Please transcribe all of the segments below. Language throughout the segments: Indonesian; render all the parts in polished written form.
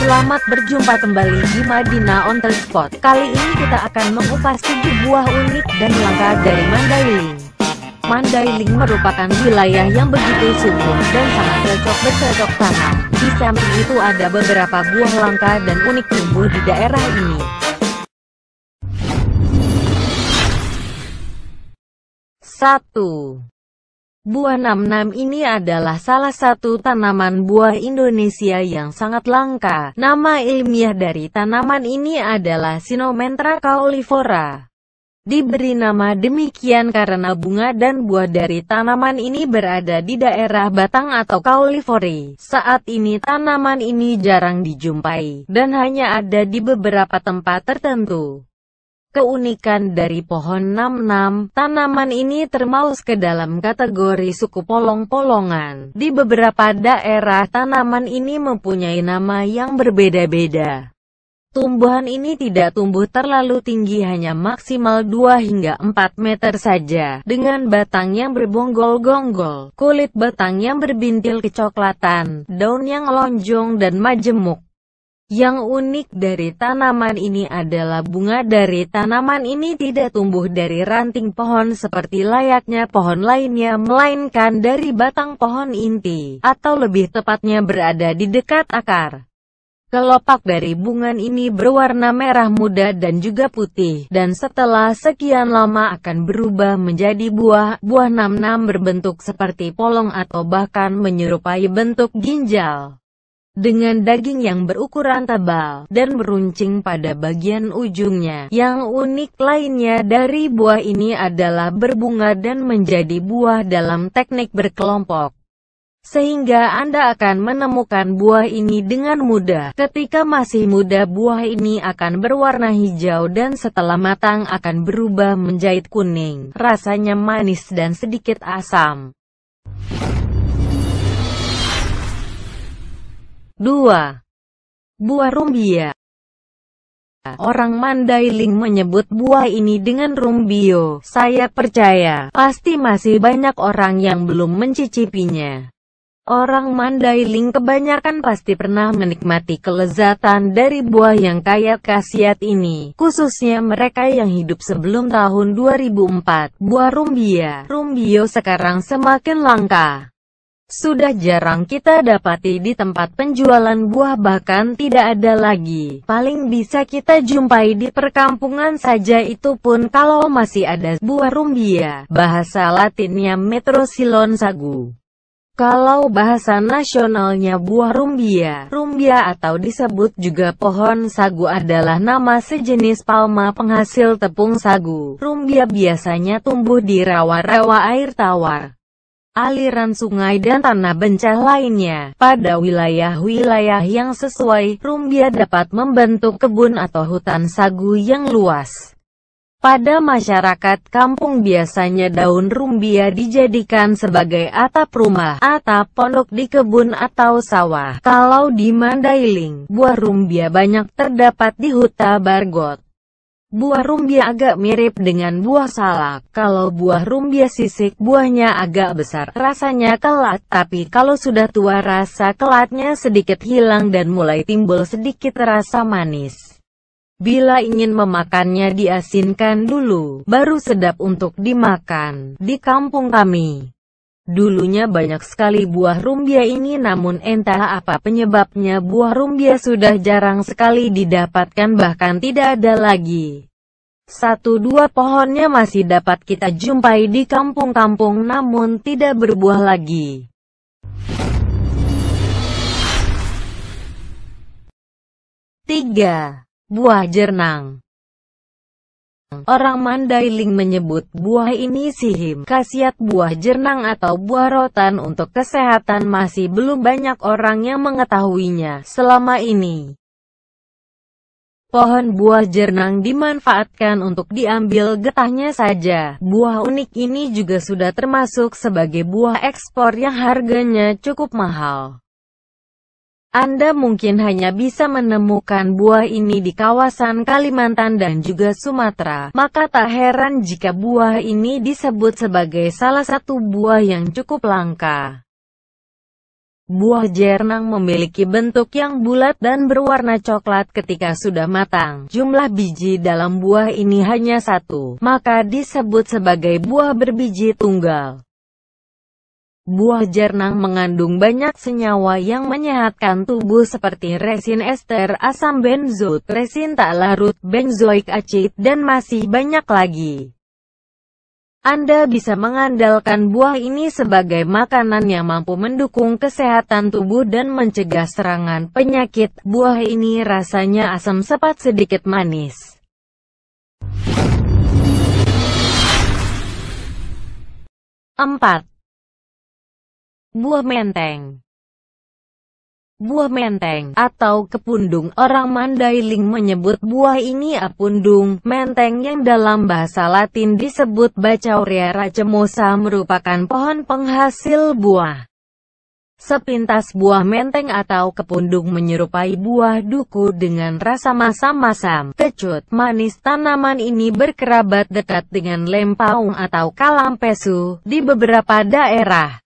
Selamat berjumpa kembali di Madinah On The Spot. Kali ini kita akan mengupas 7 buah unik dan langka dari Mandailing. Mandailing merupakan wilayah yang begitu subur dan sangat cocok bercocok tanam. Di samping itu ada beberapa buah langka dan unik tumbuh di daerah ini. 1. Buah namnam ini adalah salah satu tanaman buah Indonesia yang sangat langka. Nama ilmiah dari tanaman ini adalah Sinomentra cauliflora. Diberi nama demikian karena bunga dan buah dari tanaman ini berada di daerah batang atau cauliflory. Saat ini tanaman ini jarang dijumpai, dan hanya ada di beberapa tempat tertentu. Keunikan dari pohon namnam, tanaman ini termasuk ke dalam kategori suku polong-polongan. Di beberapa daerah tanaman ini mempunyai nama yang berbeda-beda. Tumbuhan ini tidak tumbuh terlalu tinggi, hanya maksimal 2 hingga 4 meter saja, dengan batang yang bergonggol-gonggol, kulit batang yang berbintil kecoklatan, daun yang lonjong dan majemuk. Yang unik dari tanaman ini adalah bunga dari tanaman ini tidak tumbuh dari ranting pohon seperti layaknya pohon lainnya, melainkan dari batang pohon inti, atau lebih tepatnya berada di dekat akar. Kelopak dari bunga ini berwarna merah muda dan juga putih, dan setelah sekian lama akan berubah menjadi buah. Buah namnam berbentuk seperti polong atau bahkan menyerupai bentuk ginjal, dengan daging yang berukuran tebal, dan meruncing pada bagian ujungnya. Yang unik lainnya dari buah ini adalah berbunga dan menjadi buah dalam teknik berkelompok, sehingga Anda akan menemukan buah ini dengan mudah. Ketika masih muda, buah ini akan berwarna hijau dan setelah matang akan berubah menjadi kuning. Rasanya manis dan sedikit asam. 2. Buah rumbia. Orang Mandailing menyebut buah ini dengan rumbio. Saya percaya, pasti masih banyak orang yang belum mencicipinya. Orang Mandailing kebanyakan pasti pernah menikmati kelezatan dari buah yang kaya khasiat ini, khususnya mereka yang hidup sebelum tahun 2004. Buah rumbio sekarang semakin langka. Sudah jarang kita dapati di tempat penjualan buah, bahkan tidak ada lagi. Paling bisa kita jumpai di perkampungan saja, itu pun kalau masih ada. Buah rumbia, bahasa latinnya Metrosylon sagu. Kalau bahasa nasionalnya buah rumbia atau disebut juga pohon sagu adalah nama sejenis palma penghasil tepung sagu. Rumbia biasanya tumbuh di rawa-rawa air tawar, aliran sungai dan tanah bencah lainnya. Pada wilayah-wilayah yang sesuai, rumbia dapat membentuk kebun atau hutan sagu yang luas. Pada masyarakat kampung biasanya daun rumbia dijadikan sebagai atap rumah, atap pondok di kebun atau sawah. Kalau di Mandailing, buah rumbia banyak terdapat di Huta Bargot. Buah rumbia agak mirip dengan buah salak. Kalau buah rumbia sisik, buahnya agak besar, rasanya kelat, tapi kalau sudah tua rasa kelatnya sedikit hilang dan mulai timbul sedikit rasa manis. Bila ingin memakannya diasinkan dulu, baru sedap untuk dimakan. Di kampung kami, dulunya banyak sekali buah rumbia ini, namun entah apa penyebabnya buah rumbia sudah jarang sekali didapatkan, bahkan tidak ada lagi. 1-2 pohonnya masih dapat kita jumpai di kampung-kampung, namun tidak berbuah lagi. 3. Buah jernang. Orang Mandailing menyebut buah ini sihim. Khasiat buah jernang atau buah rotan untuk kesehatan masih belum banyak orang yang mengetahuinya selama ini. Pohon buah jernang dimanfaatkan untuk diambil getahnya saja. Buah unik ini juga sudah termasuk sebagai buah ekspor yang harganya cukup mahal. Anda mungkin hanya bisa menemukan buah ini di kawasan Kalimantan dan juga Sumatera, maka tak heran jika buah ini disebut sebagai salah satu buah yang cukup langka. Buah jernang memiliki bentuk yang bulat dan berwarna coklat ketika sudah matang. Jumlah biji dalam buah ini hanya satu, maka disebut sebagai buah berbiji tunggal. Buah jernang mengandung banyak senyawa yang menyehatkan tubuh seperti resin ester, asam benzoat, resin tak larut, benzoic acid, dan masih banyak lagi. Anda bisa mengandalkan buah ini sebagai makanan yang mampu mendukung kesehatan tubuh dan mencegah serangan penyakit. Buah ini rasanya asam sepat sedikit manis. 4. Buah menteng. Buah menteng, atau kepundung, orang Mandailing menyebut buah ini apundung. Menteng yang dalam bahasa Latin disebut Bacaurea racemosa merupakan pohon penghasil buah. Sepintas buah menteng atau kepundung menyerupai buah duku dengan rasa masam-masam, kecut, manis. Tanaman ini berkerabat dekat dengan lempaung atau kalampesu di beberapa daerah.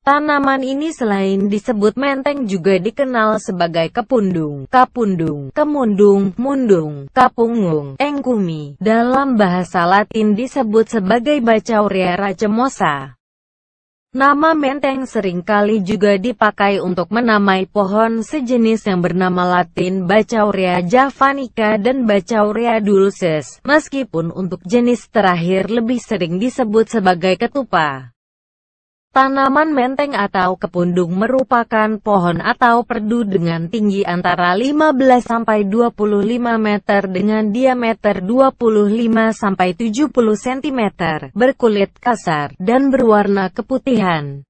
Tanaman ini selain disebut menteng juga dikenal sebagai kepundung, kapundung, kemundung, mundung, kapungung, engkumi. Dalam bahasa Latin disebut sebagai Bacaurea racemosa. Nama menteng seringkali juga dipakai untuk menamai pohon sejenis yang bernama Latin Bacaurea javanica dan Bacaurea dulcis, meskipun untuk jenis terakhir lebih sering disebut sebagai ketupa. Tanaman menteng atau kepundung merupakan pohon atau perdu dengan tinggi antara 15–25 meter dengan diameter 25–70 cm, berkulit kasar, dan berwarna keputihan.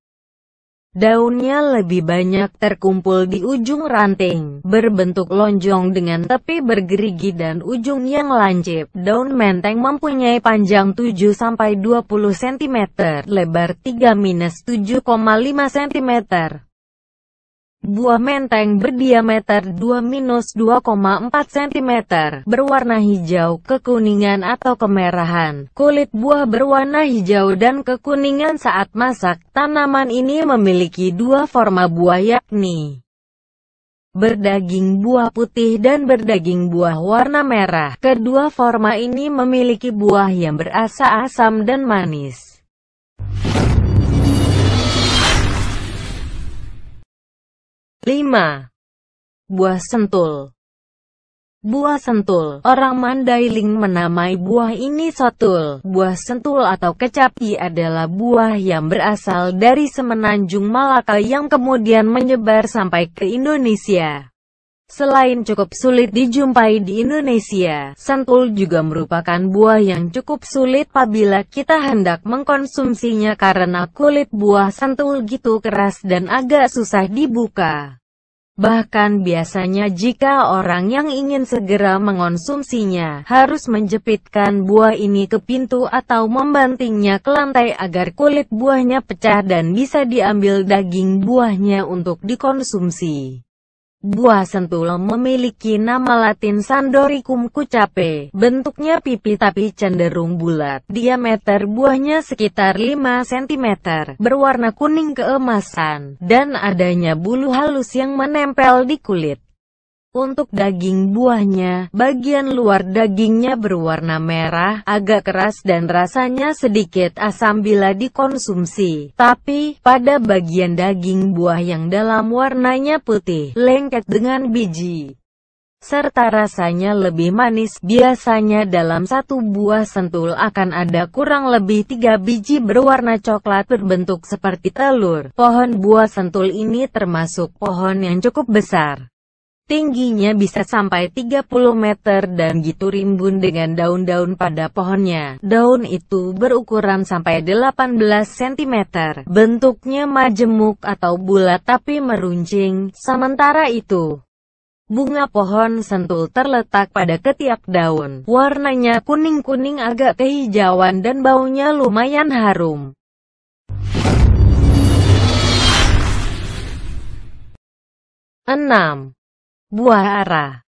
Daunnya lebih banyak terkumpul di ujung ranting, berbentuk lonjong dengan tepi bergerigi dan ujung yang lancip. Daun menteng mempunyai panjang 7–20 cm, lebar 3–7,5 cm. Buah menteng berdiameter 2–2,4 cm, berwarna hijau, kekuningan atau kemerahan. Kulit buah berwarna hijau dan kekuningan saat masak. Tanaman ini memiliki dua forma buah yakni berdaging buah putih dan berdaging buah warna merah. Kedua forma ini memiliki buah yang berasa asam dan manis. 5. Buah sentul. Buah sentul, orang Mandailing menamai buah ini sotul. Buah sentul atau kecapi adalah buah yang berasal dari semenanjung Malaka yang kemudian menyebar sampai ke Indonesia. Selain cukup sulit dijumpai di Indonesia, sentul juga merupakan buah yang cukup sulit apabila kita hendak mengkonsumsinya karena kulit buah sentul gitu keras dan agak susah dibuka. Bahkan biasanya jika orang yang ingin segera mengonsumsinya, harus menjepitkan buah ini ke pintu atau membantingnya ke lantai agar kulit buahnya pecah dan bisa diambil daging buahnya untuk dikonsumsi. Buah sentul memiliki nama Latin Sandoricum cucape. Bentuknya pipi tapi cenderung bulat. Diameter buahnya sekitar 5 cm, berwarna kuning keemasan, dan adanya bulu halus yang menempel di kulit. Untuk daging buahnya, bagian luar dagingnya berwarna merah, agak keras dan rasanya sedikit asam bila dikonsumsi. Tapi, pada bagian daging buah yang dalam warnanya putih, lengket dengan biji, serta rasanya lebih manis. Biasanya dalam satu buah sentul akan ada kurang lebih 3 biji berwarna coklat berbentuk seperti telur. Pohon buah sentul ini termasuk pohon yang cukup besar. Tingginya bisa sampai 30 meter dan gitu rimbun dengan daun-daun pada pohonnya. Daun itu berukuran sampai 18 cm. Bentuknya majemuk atau bulat tapi meruncing. Sementara itu, bunga pohon sentul terletak pada ketiak daun. Warnanya kuning-kuning agak kehijauan dan baunya lumayan harum. 6. Buah ara.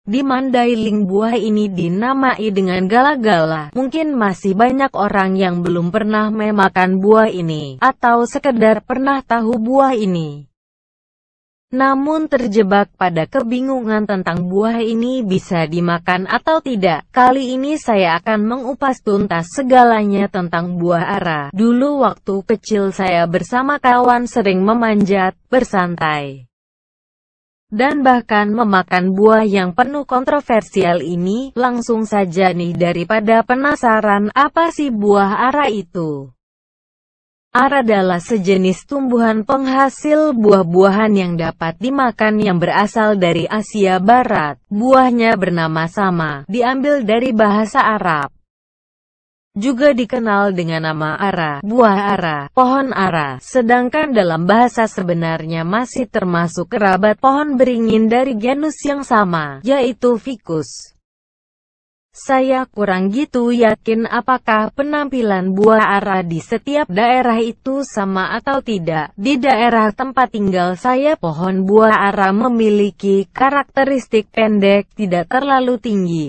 Di Mandailing buah ini dinamai dengan gala-gala. Mungkin masih banyak orang yang belum pernah memakan buah ini, atau sekedar pernah tahu buah ini, namun terjebak pada kebingungan tentang buah ini bisa dimakan atau tidak. Kali ini saya akan mengupas tuntas segalanya tentang buah ara. Dulu waktu kecil saya bersama kawan sering memanjat, bersantai, dan bahkan memakan buah yang penuh kontroversial ini. Langsung saja nih, daripada penasaran, apa sih buah ara itu? Ara adalah sejenis tumbuhan penghasil buah-buahan yang dapat dimakan yang berasal dari Asia Barat. Buahnya bernama sama, diambil dari bahasa Arab. Juga dikenal dengan nama ara, buah ara, pohon ara, sedangkan dalam bahasa sebenarnya masih termasuk kerabat pohon beringin dari genus yang sama, yaitu Ficus. Saya kurang gitu yakin apakah penampilan buah ara di setiap daerah itu sama atau tidak. Di daerah tempat tinggal saya, pohon buah ara memiliki karakteristik pendek, tidak terlalu tinggi.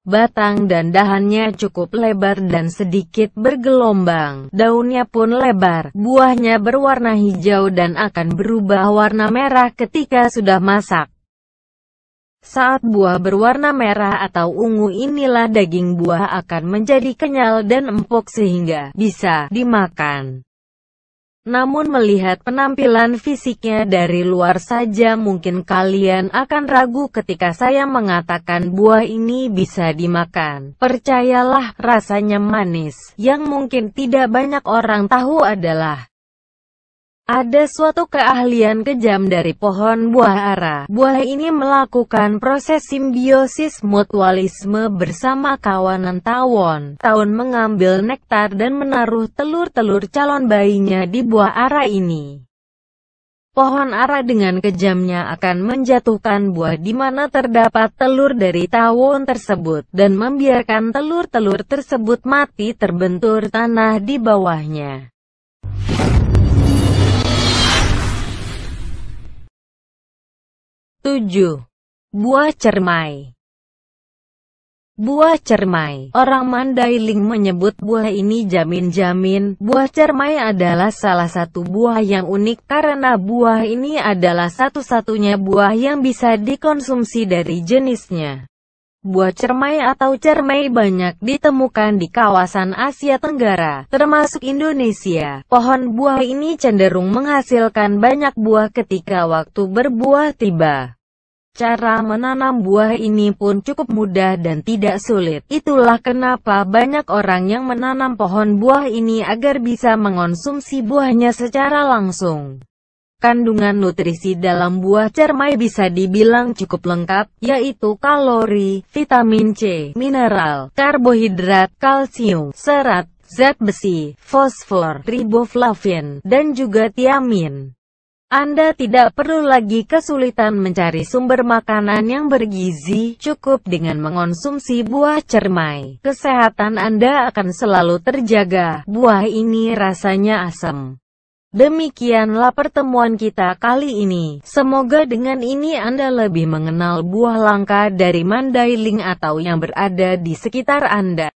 Batang dan dahannya cukup lebar dan sedikit bergelombang. Daunnya pun lebar. Buahnya berwarna hijau dan akan berubah warna merah ketika sudah masak. Saat buah berwarna merah atau ungu, inilah daging buah akan menjadi kenyal dan empuk sehingga bisa dimakan. Namun melihat penampilan fisiknya dari luar saja, mungkin kalian akan ragu ketika saya mengatakan buah ini bisa dimakan. Percayalah, rasanya manis. Yang mungkin tidak banyak orang tahu adalah ada suatu keahlian kejam dari pohon buah ara. Buah ini melakukan proses simbiosis mutualisme bersama kawanan tawon. Tawon mengambil nektar dan menaruh telur-telur calon bayinya di buah ara ini. Pohon ara dengan kejamnya akan menjatuhkan buah di mana terdapat telur dari tawon tersebut, dan membiarkan telur-telur tersebut mati terbentur tanah di bawahnya. 7. Buah cermai. Buah cermai. Orang Mandailing menyebut buah ini jamin-jamin. Buah cermai adalah salah satu buah yang unik karena buah ini adalah satu-satunya buah yang bisa dikonsumsi dari jenisnya. Buah cermai atau cermai banyak ditemukan di kawasan Asia Tenggara, termasuk Indonesia. Pohon buah ini cenderung menghasilkan banyak buah ketika waktu berbuah tiba. Cara menanam buah ini pun cukup mudah dan tidak sulit. Itulah kenapa banyak orang yang menanam pohon buah ini agar bisa mengonsumsi buahnya secara langsung. Kandungan nutrisi dalam buah cermai bisa dibilang cukup lengkap, yaitu kalori, vitamin C, mineral, karbohidrat, kalsium, serat, zat besi, fosfor, riboflavin, dan juga tiamin. Anda tidak perlu lagi kesulitan mencari sumber makanan yang bergizi, cukup dengan mengonsumsi buah cermai. Kesehatan Anda akan selalu terjaga. Buah ini rasanya asam. Demikianlah pertemuan kita kali ini. Semoga dengan ini Anda lebih mengenal buah langka dari Mandailing atau yang berada di sekitar Anda.